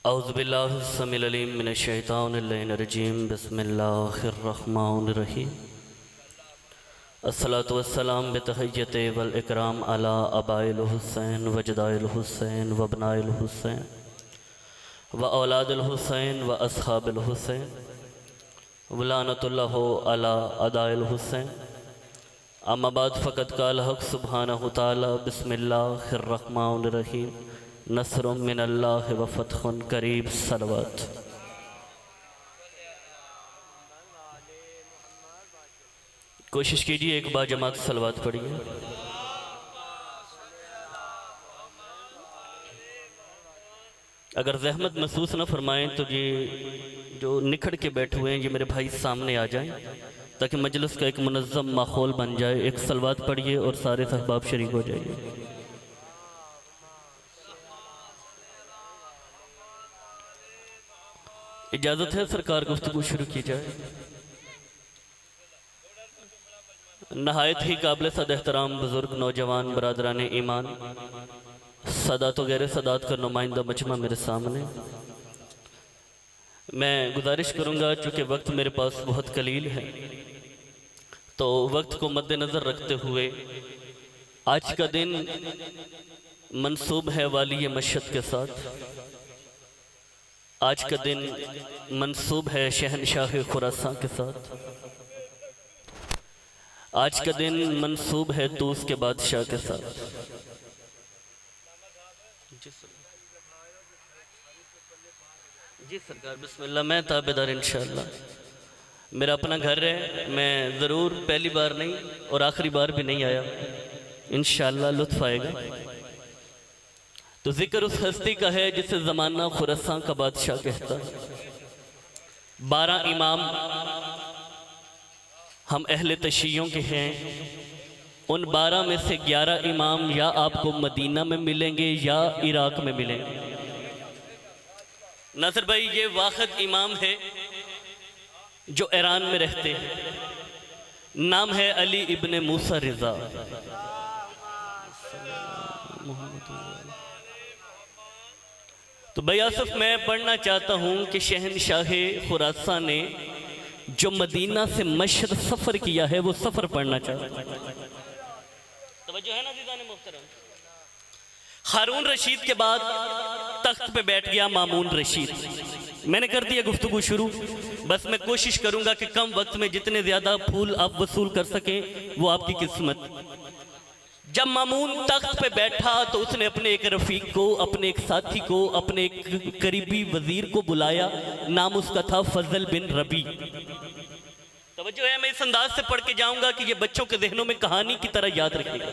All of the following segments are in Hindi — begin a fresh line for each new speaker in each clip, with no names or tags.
औज़ुबिल्लाहिस्समीउल अलीम मिनश्शैतानिर्रजीम बिस्मिल्लाहिर्रहमानिर्रहीम। अस्सलातु वस्सलाम बितहिय्यति वल इकराम अला अबाइल हुसैन व जदाइल हुसैन व अबनाइल हुसैन व औलादिल हुसैन व अस्हाबिल हुसैन व लानतुल्लाहु अला अदाइल हुसैन। अम्मा बाद फ़क़द क़ाल हक़ सुब्हानहु तआला बिस्मिल्लाहिर्रहमानिर्रहीम नस्रुम मिनल्लाहि व फ़त्हुन क़रीब। सलवात। कोशिश कीजिए एक बार जमात सलवात पढ़िए। अगर जहमत महसूस न फरमाएं तो ये जो निखड़ के बैठे हुए हैं ये मेरे भाई सामने आ जाएं ताकि मजलिस का एक मुनज़्ज़म माहौल बन जाए। एक सलवात पढ़िए और सारे सहबाब शरीक हो जाइए। इजाज़त है सरकार, गुफ्तगू शुरू की जाए। नहायत ही काबिल सद एहतराम बुज़ुर्ग नौजवान बरादरान ईमान, सदात गैर सदात का नुमाइंदा मजमा मेरे सामने। मैं गुजारिश करूँगा चूँकि वक्त मेरे पास बहुत कलील है तो वक्त को मद्देनज़र रखते हुए आज का दिन मंसूब है वाली मशहद के साथ। आज का दिन मंसूब है शहनशाह खुरासान के साथ। आज का दिन मंसूब है तूस के बादशाह के साथ। जी सरकार बिस्मिल्लाह। मैं ताबेदार इंशाअल्लाह। मेरा अपना घर है, मैं ज़रूर पहली बार नहीं और आखिरी बार भी नहीं आया, इंशाअल्लाह लुत्फ़ आएगा। तो जिक्र उस हस्ती का है जिसे ज़माना खुरासान का बादशाह कहता है। 12 इमाम हम अहले तशीयों के हैं। उन 12 में से 11 इमाम या आपको मदीना में मिलेंगे या इराक में मिलेंगे। नासिर भाई ये वाहिद इमाम है जो ईरान में रहते हैं। नाम है अली इब्ने मूसा रिज़ा। तो भाई आसफ मैं पढ़ना चाहता हूँ कि शहनशाह खुरासान ने जो मदीना से मशहद सफ़र किया है वो सफ़र पढ़ना चाहता हूँ। तवज्जो है ना दीदाने मोहतरम। हारून रशीद के बाद तख्त पे बैठ गया मामून रशीद। मैंने कर दिया गुफ्तगू शुरू। बस मैं कोशिश करूँगा कि कम वक्त में जितने ज़्यादा फूल आप वसूल कर सकें वो आपकी किस्मत। जब मामून तख्त पे बैठा तो उसने अपने एक रफ़ीक को, अपने एक साथी को, अपने एक करीबी वज़ीर को बुलाया। नाम उसका था फजल बिन रबी। तवज्जो है, मैं इस अंदाज से पढ़ के जाऊंगा कि ये बच्चों के जहनों में कहानी की तरह याद रखेगा।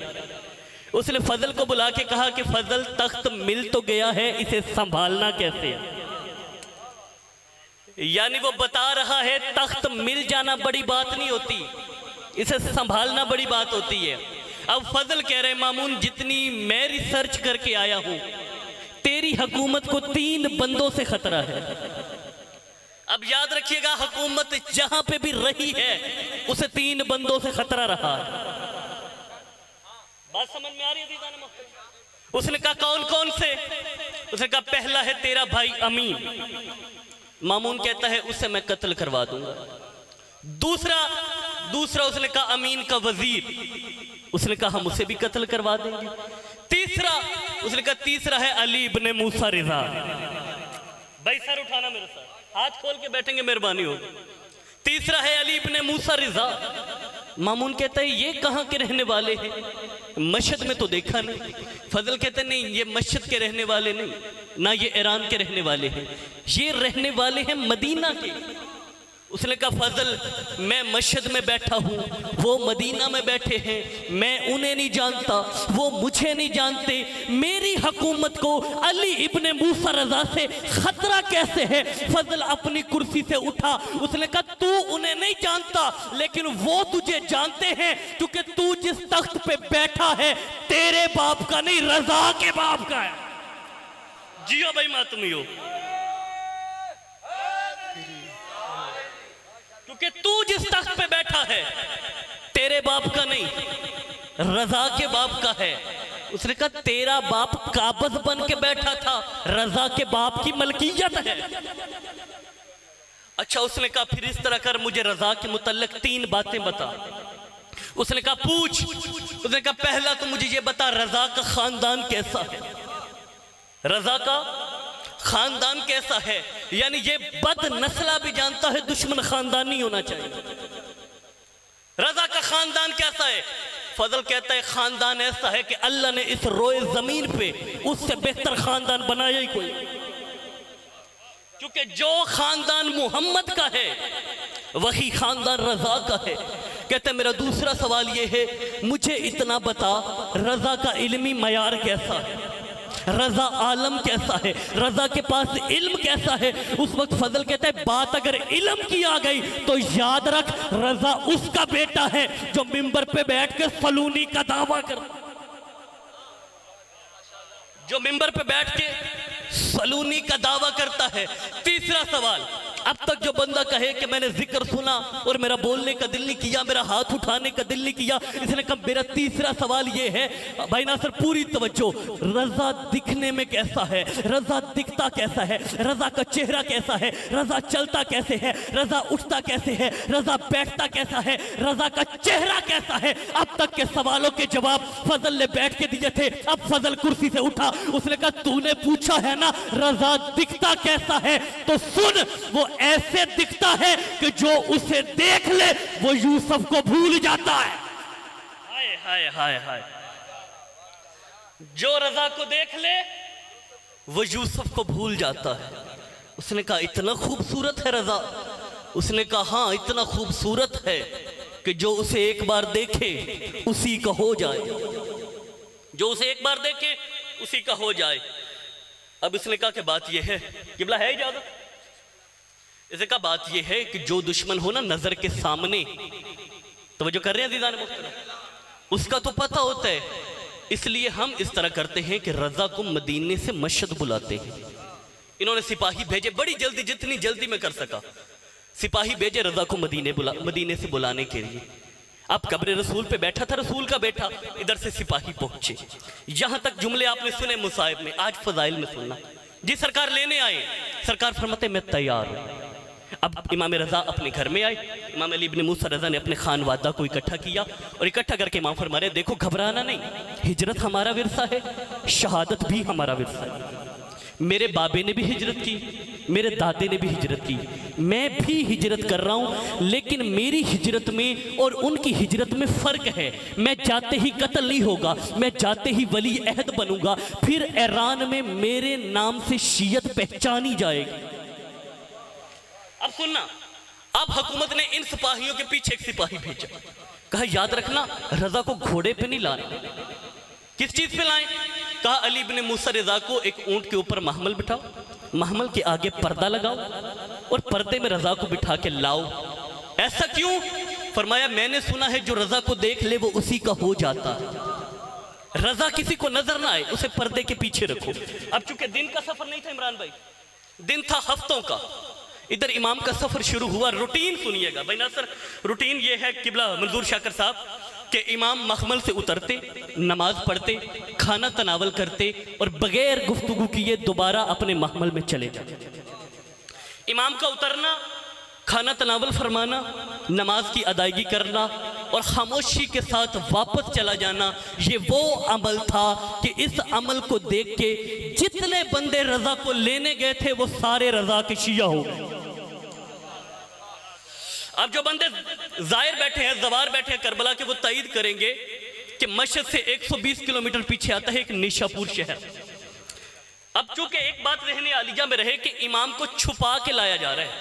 उसने फजल को बुला के कहा कि फजल तख्त मिल तो गया है, इसे संभालना कैसे है। यानी वो बता रहा है तख्त मिल जाना बड़ी बात नहीं होती, इसे संभालना बड़ी बात होती है। अब फजल कह रहे मामून जितनी मैं रिसर्च करके आया हूं तेरी हुकूमत को 3 बंदों से खतरा है। अब याद रखिएगा हुकूमत जहां पे भी रही है उसे 3 बंदों से खतरा रहा है। बात समझ में आ रही है? उसने कहा कौन कौन से? उसने कहा पहला है तेरा भाई अमीन। मामून कहता है उसे मैं कत्ल करवा दूंगा। दूसरा उसने कहा अमीन का वजीर। उसने कहा हम उसे भी कत्ल करवा देंगे। तीसरा है अली इब्ने मूसा रिज़ा। भाई सर उठाना मेरे साथ, हाथ खोल के बैठेंगे मेहरबानी हो। तीसरा है अली इब्ने मूसा रिज़ा। मामून कहता है ये कहाँ के रहने वाले हैं? मशहद में तो देखा नहीं। फजल कहते नहीं ये मशहद के रहने वाले नहीं, ना ये ईरान के रहने वाले हैं, ये रहने वाले हैं मदीना के। उसने कहा फजल मैं मशहद में बैठा हूँ, वो मदीना में बैठे हैं, मैं उन्हें नहीं जानता, वो मुझे नहीं जानते। मेरी हुकूमत को अली इब्ने मूसा रज़ा से खतरा कैसे है? फजल अपनी कुर्सी से उठा। उसने कहा तू उन्हें नहीं जानता लेकिन वो तुझे जानते हैं, क्योंकि तू जिस तख्त पे बैठा है तेरे बाप का नहीं, रज़ा के बाप का है। जियो भाई मातमी हो, क्योंकि तू जिस तख्त पे बैठा है तेरे बाप का नहीं, रज़ा के बाप का है। उसने कहा तेरा बाप काबज बन के बैठा था, रजा के बाप की मलकियत है। अच्छा, उसने कहा फिर इस तरह कर, मुझे रजा के मुतल्लिक 3 बातें बता। उसने कहा पूछ। उसने कहा पहला तो मुझे ये बता, रजा का खानदान कैसा है? रजा का खानदान कैसा है? यानी ये बद नस्ला भी जानता है दुश्मन खानदान नहीं होना चाहिए। रजा का खानदान कैसा है? फजल कहता है खानदान ऐसा है कि अल्लाह ने इस रोए जमीन पे उससे बेहतर खानदान बनाया ही कोई, क्योंकि जो खानदान मोहम्मद का है वही खानदान रजा का है। कहते मेरा दूसरा सवाल ये है, मुझे इतना बता रजा का इल्मी मयार कैसा है, रजा आलम कैसा है, रजा के पास इल्म कैसा है? उस वक्त फजल कहता है बात अगर इल्म की आ गई तो याद रख, रजा उसका बेटा है जो मिंबर पे बैठ के सलूनी का दावा कर, जो मिंबर पे बैठ के सलूनी का दावा करता है। तीसरा सवाल, अब तक जो बंदा कहे कि मैंने जिक्र सुना और मेरा बोलने का दिल नहीं किया, मेरा हाथ उठाने का दिल नहीं किया, इसने कहा मेरा तीसरा सवाल ये है, भाई नासिर पूरी तवज्जो, रजा दिखने में कैसा है, रजा दिखता कैसा है, रजा का चेहरा कैसा है, रजा चलता कैसे है, रजा उठता कैसे है, रजा बैठता कैसा है, रजा का चेहरा कैसा है? अब तक के सवालों के जवाब फजल ने बैठ के दिए थे। अब फजल कुर्सी से उठा, उसने कहा तूने पूछा है ना रजा दिखता कैसा है, तो सुन, वो ऐसे दिखता है कि जो उसे देख ले वो यूसुफ को भूल जाता है। हाय हाय हाय हाय, जो रजा को देख ले वो यूसुफ को भूल जाता है। उसने कहा इतना खूबसूरत है रजा? उसने कहा हाँ, इतना खूबसूरत है कि जो उसे एक बार देखे उसी का हो जाए, जो उसे एक बार देखे उसी का हो जाए। अब इसने कहा कि बात यह है, किबला है इजाजत? इसने कहा बात यह है कि जो दुश्मन हो ना नजर के सामने, तो जो कर रहे हैं अज़ीज़ान मुहतरम, उसका तो पता होता है, इसलिए हम इस तरह करते हैं कि रजा को मदीने से मशहद बुलाते हैं। इन्होंने सिपाही भेजे बड़ी जल्दी, जितनी जल्दी में कर सका सिपाही भेजे रजा को मदीने से बुलाने के लिए। अब कब्र रसूल पे बैठा था रसूल का बेटा, इधर से सिपाही पहुंचे। यहां तक जुमले आपने सुने मुसाहिब में, आज फजाइल में सुनना। जी सरकार लेने आए, सरकार फरमाते मैं तैयार हूं। अब इमाम रजा अपने घर में आए, इमाम अली इब्न मूसा रजा ने अपने खानवादा को इकट्ठा किया और इकट्ठा करके इमाम फरमा रहे देखो घबराना नहीं, हिजरत हमारा विरसा है, शहादत भी हमारा विरसा है। मेरे बाबे ने भी हिजरत की, मेरे दादे ने भी हिजरत की, मैं भी हिजरत कर रहा हूं, लेकिन मेरी हिजरत में और उनकी हिजरत में फ़र्क है। मैं जाते ही कत्ल नहीं होगा, मैं जाते ही वली अहद बनूंगा, फिर ईरान में मेरे नाम से शियत पहचानी जाएगी। अब सुनना, अब हुकूमत ने इन सिपाहियों के पीछे एक सिपाही भेजा, कहा याद रखना रजा को घोड़े पे नहीं लाना। किस चीज पे लाएं? कहा अली इब्न मूसा रजा को एक ऊंट के ऊपर महमल बिठाओ, महमल के आगे पर्दा लगाओ और पर्दे में रजा को बिठा के लाओ। ऐसा क्यों? फरमाया मैंने सुना है जो रजा को देख ले वो उसी का हो जाता है। रजा किसी को नजर ना आए, उसे पर्दे के पीछे रखो। अब चूंकि दिन का सफर नहीं था इमरान भाई, दिन था हफ्तों का। इधर इमाम का सफर शुरू हुआ। रूटीन सुनिएगा भाई नासिर, रूटीन ये है किबला मंजूर शाकर साहब कि इमाम मखमल से उतरते, नमाज पढ़ते, खाना तनावल करते और बगैर गुफ्तगू किए दोबारा अपने महमल में चले जाते। इमाम का उतरना, खाना तनावल फरमाना, नमाज की अदायगी करना और खामोशी के साथ वापस चला जाना, ये वो अमल था कि इस अमल को देख के जितने बंदे रजा को लेने गए थे वो सारे रजा के शिया हो गए। अब जो बंदे जाहिर बैठे हैं, जवार बैठे हैं करबला के, वो तईद करेंगे कि मशहद से 120 किलोमीटर पीछे आता है एक निशापुर शहर। अब चूंकि एक बात रहने आलिया में रहे कि इमाम को छुपा के लाया जा रहा है,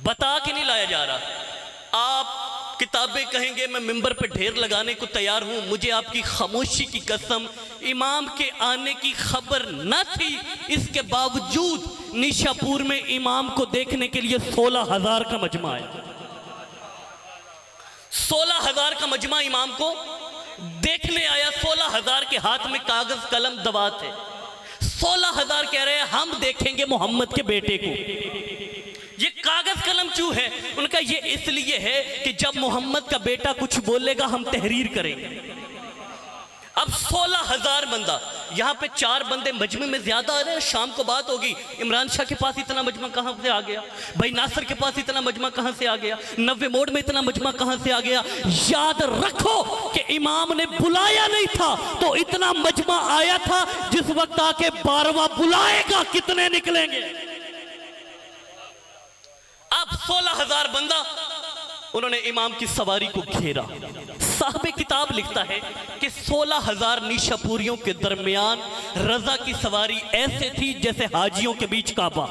बता के नहीं लाया जा रहा। आप किताबें कहेंगे मैं मिंबर पे ढेर लगाने को तैयार हूं, मुझे आपकी खामोशी की कसम इमाम के आने की खबर न थी, इसके बावजूद निशापुर में इमाम को देखने के लिए 16,000 का मजमा है। 16,000 का मजमा इमाम को देखने आया। 16,000 के हाथ में कागज कलम दवात है। 16,000 कह रहे हैं हम देखेंगे मोहम्मद के बेटे को। ये कागज कलम क्यों है? उनका ये इसलिए है कि जब मोहम्मद का बेटा कुछ बोलेगा हम तहरीर करेंगे। अब 16,000 बंदा, यहाँ पे 4 बंदे मजमे में ज्यादा आ रहे हैं। शाम को बात होगी, इमरान शाह के पास इतना मजमा कहाँ से आ गया, भाई नासिर के पास इतना मजमा कहाँ से आ गया, 90 मोड़ में इतना मजमा कहाँ से आ गया। याद रखो कि इमाम ने बुलाया नहीं था तो इतना मजमा आया था, जिस वक्त आके 12वां बुलाएगा कितने निकलेंगे। अब 16,000 बंदा, उन्होंने इमाम की सवारी को घेरा। साहब किताब लिखता है कि 16,000 निशापुरियों के दरमियान रजा की सवारी ऐसे थी जैसे हाजियों के बीच काबा।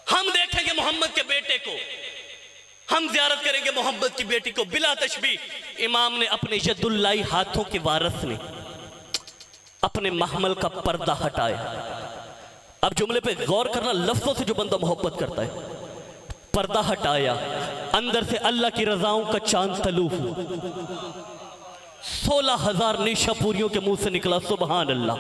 हम देखेंगे मोहम्मद के बेटे को, हम ज़ियारत करेंगे मोहम्मद की बेटी को, बिला तशबीह। इमाम ने अपने यदुल्लाई हाथों के वारिस ने अपने महमल का पर्दा हटाया। अब जुमले पे गौर करना, लफ्जों से जो बंदा मोहब्बत करता है, पर्दा हटाया, अंदर से अल्लाह की रजाओं का चांद तलू हुआ। 16,000 निशापुरियों के मुंह से निकला सुबहान अल्लाह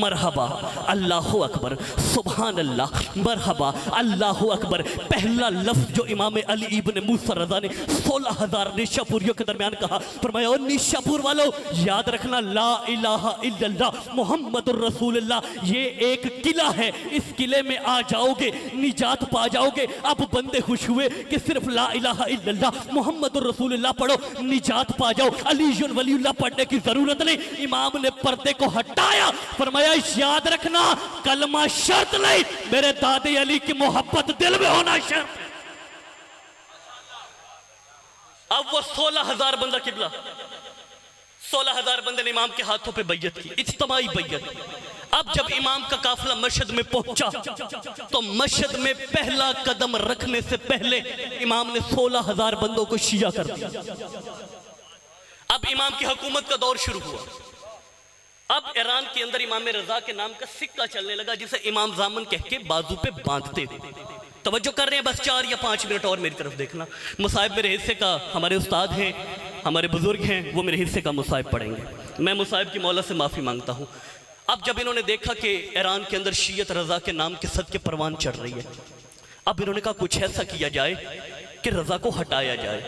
मरहबा अल्लाहु अकबर, सुबहान अल्लाह मरहबा अल्लाहु अकबर। पहला लफ्ज जो इमाम अली इब्न मूसा रज़ा ने 16,000 निशापुरियों के दरमियान कहा, फरमाया ओ निशापुर वालों, याद रखना ला इलाहा इल्लल्लाह मुहम्मदुर रसूलुल्लाह ये एक किला है, इस किले में आ जाओगे निजात पा जाओगे। अब बंदे खुश हुए कि सिर्फ ला इलाहा इल्लल्लाह मुहम्मदुर रसूलुल्लाह पढ़ो निजात पा जाओ, अलीयुल वलीउल्लाह पढ़ने की जरूरत नहीं। इमाम ने पर्दे को हटाया, फरमाया याद रखना कलमा शर्त नहीं, मेरे दादे अली की मोहब्बत दिल में होना शर्त। अब वो 16,000 बंदा किबला, 16,000 बंदे ने इमाम के हाथों पे बैयत की, इज्तिमाई बैयत। अब जब इमाम का काफिला मस्जिद में पहुंचा तो मस्जिद में पहला कदम रखने से पहले इमाम ने 16,000 बंदों को शिया कर दिया। अब इमाम की हुकूमत का दौर शुरू हुआ। अब ईरान के अंदर इमाम रजा के नाम का सिक्का चलने लगा, जिसे इमाम जामन कह के बाजू पे बांधते थे। तवज्जो कर रहे हैं, बस 4 या 5 मिनट और मेरी तरफ देखना। मुसाहिब मेरे हिस्से का, हमारे उस्ताद हैं, हमारे बुजुर्ग हैं, वो मेरे हिस्से का मुसाहिब पढ़ेंगे। मैं मुसाहिब की मौला से माफ़ी मांगता हूँ। अब जब इन्होंने देखा कि ईरान के अंदर शीयत रजा के नाम के सदके परवान चढ़ रही है, अब इन्होंने कहा कुछ ऐसा किया जाए कि रजा को हटाया जाए।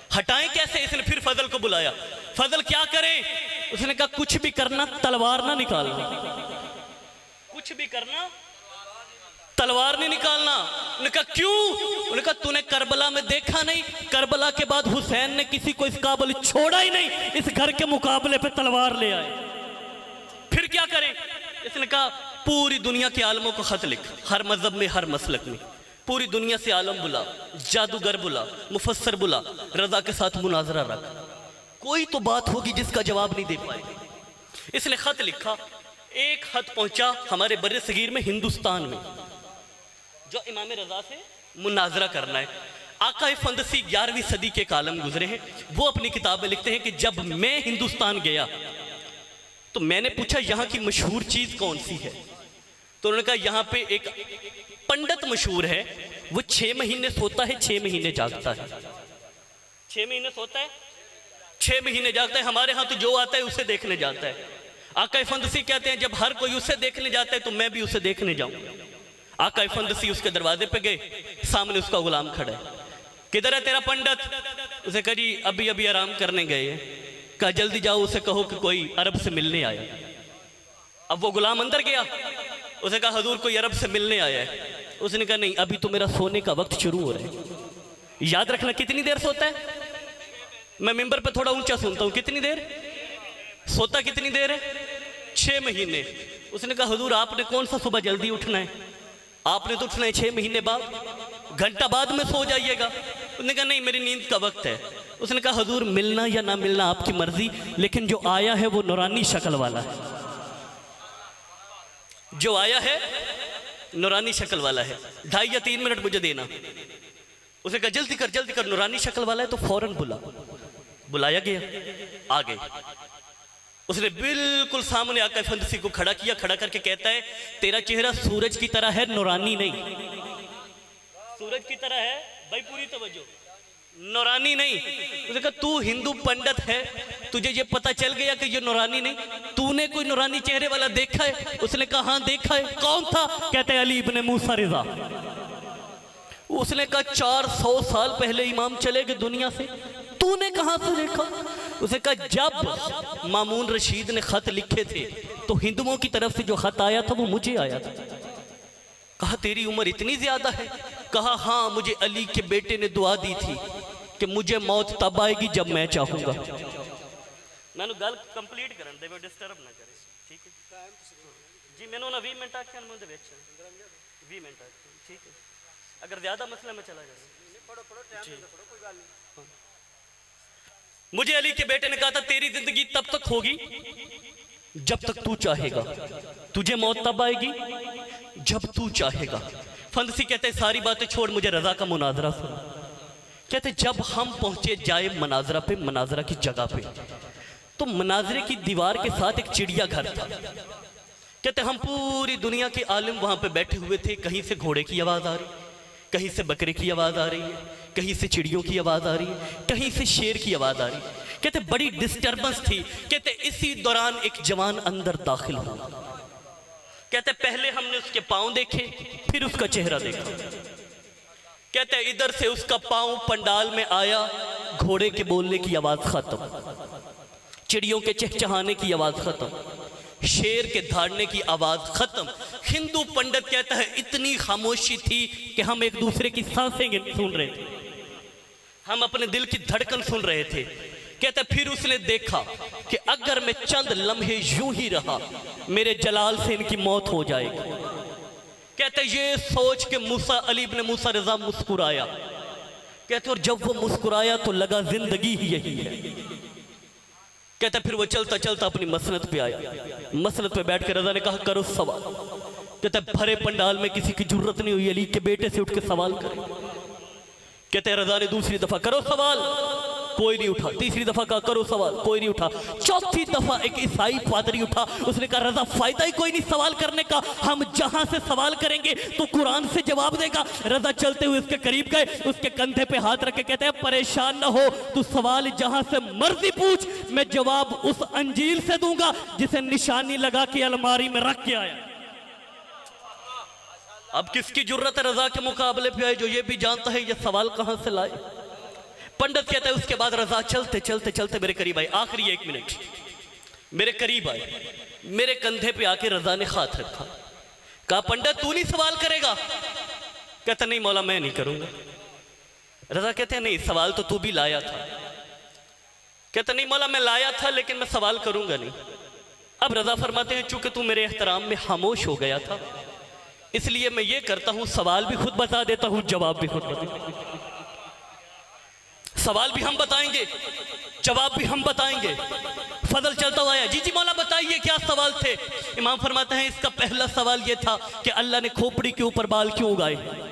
हटाएं कैसे? इसने फिर फजल को बुलाया। फजल क्या करे? उसने कहा कुछ भी करना, तलवार ना निकालना, कुछ भी करना, तलवार नहीं निकालना। उन्होंने कहा क्यों? उन्होंने कहा तूने करबला में देखा नहीं, करबला के बाद हुसैन ने किसी को इस काबिल छोड़ा ही नहीं, इस घर के मुकाबले पे तलवार ले आए। फिर क्या करें? इसने कहा पूरी दुनिया के आलमों को खत लिख, हर मजहब में हर मसलक में, पूरी दुनिया से आलम बुला, जादूगर बुला, मुफस्सर बुला, रजा के साथ मुनाजरा रख, कोई तो बात होगी जिसका जवाब नहीं दे पाए। इसने खत लिखा, एक खत पहुंचा हमारे बर्रे सगीर में, हिंदुस्तान में, जो इमाम रजा से मुनाजरा करना है। आका फंदसी 11वीं सदी के कालम गुजरे हैं। वो अपनी किताब में लिखते हैं कि जब मैं हिंदुस्तान गया तो मैंने पूछा यहाँ की मशहूर चीज कौन सी है। तो उन्होंने कहा यहाँ पे एक पंडित मशहूर है, वो 6 महीने सोता है, 6 महीने जागता है। 6 महीने सोता है, 6 महीने जागता है। हमारे यहाँ तो जो आता है उसे देखने जाता है। आका फंदसी कहते हैं जब हर कोई उसे देखने जाता है तो मैं भी उसे देखने जाऊं। आका फंदसी उसके दरवाजे पे गए, सामने उसका गुलाम खड़ा है। किधर है तेरा पंडित? उसे कहा जी अभी अभी आराम करने गए हैं। कहा जल्दी जाओ उसे कहो कि कोई अरब से मिलने आया। अब वो गुलाम अंदर गया, उसे कहा हजूर कोई अरब से मिलने आया है। उसने कहा नहीं, अभी तो मेरा सोने का वक्त शुरू हो रहा है। याद रखना कितनी देर सोता है? मैं मिंबर पे थोड़ा ऊंचा सुनता हूँ। कितनी देर सोता? कितनी देर है? 6 महीने। उसने कहा हजूर आपने कौन सा सुबह जल्दी उठना है, आपने तो उठना है 6 महीने बाद, घंटा बाद में सो जाइएगा। उसने कहा नहीं मेरी नींद का वक्त है। उसने कहा हजूर मिलना या ना मिलना आपकी मर्जी, लेकिन जो आया है वो नूरानी शक्ल वाला है, जो आया है नूरानी शक्ल वाला है। 2.5 या 3 मिनट मुझे देना। उसे कहा जल्दी कर जल्दी कर, नूरानी शक्ल वाला है। तो फौरन बुलाया गया, आ गए। उसने बिल्कुल सामने आकर फंदसी को खड़ा किया, खड़ा करके कहता है तेरा चेहरा सूरज की तरह है, नूरानी नहीं। सूरज की तरह है भाई, पूरी तवज्जो, नूरानी नहीं। उसने कहा तू हिंदू पंडित है, तुझे ये पता चल गया कि ये नूरानी नहीं, तूने कोई नूरानी चेहरे वाला देखा है? उसने कहा हाँ देखा है। कौन था? कहते हैं अली इब्न मूसा रिज़ा। उसने कहा 400 साल पहले इमाम चले गए दुनिया से, तूने कहां से देखा? उसे कहा जब मामून रशीद ने खत लिखे थे तो हिंदुओं की तरफ से जो खत आया था वो मुझे आया था। कहा तेरी उम्र इतनी ज्यादा है? कहा हाँ, मुझे अली के बेटे ने दुआ दी थी कि मुझे मौत तब आएगी जब मैं चाहूंगा। मैंने गल कंप्लीट करन दे, डिस्टर्ब ना करे, ठीक है जी। मैंने ना 20 मिनट आके अनमोल दे बेच 20 मिनट आके, ठीक है। अगर ज्यादा मसला में चला जाए पढ़ो टाइम दे, पढ़ो कोई बात नहीं। मुझे अली के बेटे ने कहा था तेरी जिंदगी तब तक होगी जब तक तू चाहेगा, तुझे मौत तब आएगी जब तू चाहेगा। फंदसी कहते सारी बातें छोड़, मुझे रजा का मुनाजरा सुना। कहते जब हम पहुंचे जाए मनाजरा पे, मनाजरा की जगह पे, तो मनाजरे की दीवार के साथ एक चिड़िया घर था। कहते हम पूरी दुनिया के आलिम वहां पे बैठे हुए थे। कहीं से घोड़े की आवाज आ रही, कहीं से बकरे की आवाज आ रही है, कहीं से चिड़ियों की आवाज आ रही है, कहीं से शेर की आवाज आ रही है। कहते बड़ी डिस्टर्बेंस थी। कहते इसी दौरान एक जवान अंदर दाखिल हुआ। कहते पहले हमने उसके पांव देखे, फिर उसका चेहरा देखा। कहते इधर से उसका पांव पंडाल में आया, घोड़े के बोलने की आवाज खत्म, चिड़ियों के चहचहाने की आवाज खत्म, शेर के धाड़ने की आवाज खत्म। हिंदू पंडित कहता है इतनी खामोशी थी कि हम एक दूसरे की सांसें सुन रहे थे, हम अपने दिल की धड़कन सुन रहे थे। कहते फिर उसने देखा कि अगर मैं चंद लम्हे यूं ही रहा, मेरे जलाल से इनकी मौत हो जाएगी। कहते ये सोच के मूसा, अली इब्न मूसा रजा मुस्कुराया। कहते और जब वो मुस्कुराया तो लगा जिंदगी ही यही है। कहते फिर वो चलता चलता अपनी मसनद पे आया। मसनद पे बैठ कर रजा ने कहा करो सवाल। कहते भरे पंडाल में किसी की जरूरत नहीं हुई अली के बेटे से उठ के सवाल करे। कहते रजा ने दूसरी दफा करो सवाल, कोई नहीं उठा। तीसरी दफा कहा करो सवाल, कोई नहीं उठा। चौथी दफा एक ईसाई पादरी उठा। उसने कहा रजा फायदा ही कोई नहीं सवाल करने का, हम जहां से सवाल करेंगे तो कुरान से जवाब देगा। रजा चलते हुए उसके करीब गए, उसके कंधे पे हाथ रख के कहते हैं परेशान ना हो, तू सवाल जहां से मर्जी पूछ, मैं जवाब उस अंजील से दूंगा जिसे निशानी लगा के अलमारी में रख के आया। अब किसकी जरूरत है रजा के मुकाबले पे आए जो ये भी जानता है ये सवाल कहां से लाए। पंडित कहता है उसके बाद रजा चलते चलते चलते मेरे करीब आए। आखिरी 1 मिनट मेरे करीब आए, मेरे कंधे पे आके रजा ने हाथ रखा। कहा पंडित तू नहीं सवाल करेगा? कहता नहीं मौला मैं नहीं करूंगा। रजा कहते हैं नहीं सवाल तो तू भी लाया था। कहता नहीं मौला मैं लाया था लेकिन मैं सवाल करूंगा नहीं। अब रजा फरमाते हैं चूंकि तू मेरे एहतराम में खामोश हो गया था, इसलिए मैं ये करता हूं सवाल भी खुद बता देता हूं, जवाब भी खुद बता। सवाल भी हम बताएंगे, जवाब भी हम बताएंगे। फजल चलता हुआ आया, जी जी मौला बताइए क्या सवाल थे। इमाम फरमाते हैं इसका पहला सवाल यह था कि अल्लाह ने खोपड़ी के ऊपर बाल क्यों उगाए।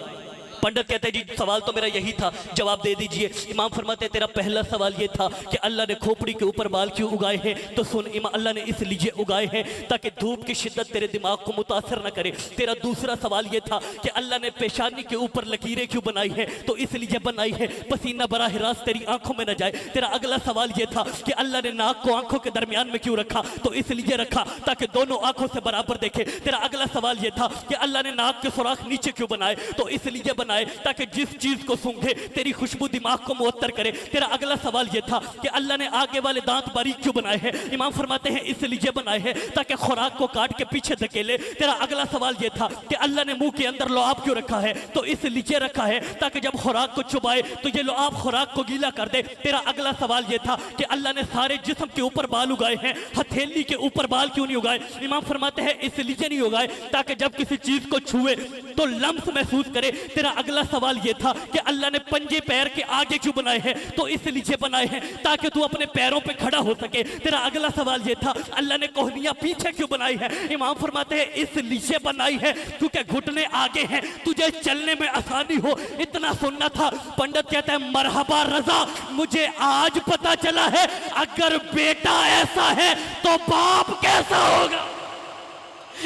पंडित कहते हैं जी सवाल तो मेरा यही था, जवाब दे दीजिए। इमाम फरमाते हैं तेरा पहला सवाल ये था कि अल्लाह ने खोपड़ी के ऊपर बाल क्यों उगाए हैं। तो सुन इमाम, अल्लाह ने इसलिए उगाए हैं ताकि धूप की शिद्दत तेरे दिमाग को मुतासर न करे। तेरा दूसरा सवाल ये था कि अल्लाह ने पेशानी के ऊपर लकीरें क्यों बनाई हैं। तो इसलिए बनाई है पसीना बराह रास्त तेरी आंखों में न जाए। तेरा अगला सवाल ये था कि अल्लाह ने नाक को आंखों के दरमियान में क्यों रखा। तो इसलिए रखा ताकि दोनों आंखों से बराबर देखे। तेरा अगला सवाल ये था कि अल्लाह ने नाक के सुराख नीचे क्यों बनाए। तो इसलिए बनाए ताकि जिस चीज को सूंघे तेरी खुशबू दिमाग को मुअत्तर करे। तेरा अगला सवाल यह था कि अल्लाह ने आगे वाले दांत बारीक क्यों बनाए हैं। इमाम फरमाते हैं इसलिए बनाए हैं ताकि खुराक को काट के पीछे धकेले। तेरा अगला सवाल यह था कि अल्लाह ने मुंह के अंदर लुआब क्यों रखा है। तो इसलिए रखा है ताकि जब खुराक को चुबाए तो ये लुआब खुराक को गीला कर दे। तेरा अगला सवाल यह था कि अल्लाह ने सारे जिस्म के ऊपर बाल उगाए हैं, हथेली के ऊपर बाल क्यों नहीं उगाए। इमाम फरमाते हैं इसलिए नहीं उगाए ताकि जब किसी चीज को छुए तो लम्स महसूस करे। तेरा अगला सवाल यह था कि अल्लाह ने पंजे पैर के आगे क्यों बनाए हैं। तो इसलिए बनाए हैं ताकि तू अपने पैरों पे खड़ा हो सके। तेरा अगला सवाल यह था अल्लाह ने कोहनियां पीछे क्यों बनाई है। इमाम फरमाते हैं इसलिए बनाई है क्योंकि घुटने आगे हैं, तुझे चलने में आसानी हो। इतना सुनना था। पंडित कहता है मरहबा रजा, मुझे आज पता चला है अगर बेटा ऐसा है तो बाप कैसा होगा।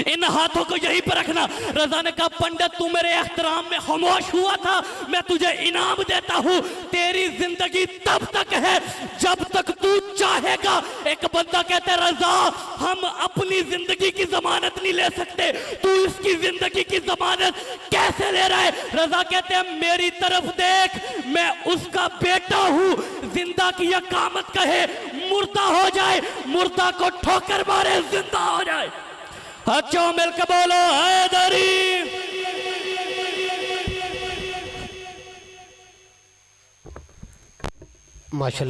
इन हाथों को यहीं पर रखना। रजा ने कहा पंडित तू मेरे एहतराम में खामोश हुआ था, मैं तुझे इनाम देता हूं। तेरी जिंदगी तब तक है जब तक तू चाहेगा। एक बंदा कहता है रजा हम अपनी जिंदगी की जमानत नहीं ले सकते, तू इसकी जिंदगी की जमानत कैसे ले रहा है। रजा कहते हैं मेरी तरफ देख, मैं उसका बेटा हूं,
जिंदा की यकामत कहे, मुर्दा हो जाए, मुर्दा को ठोकर मारे जिंदा हो जाए। अच्छा मिलकर बोलो हैदरी। माशाल्लाह।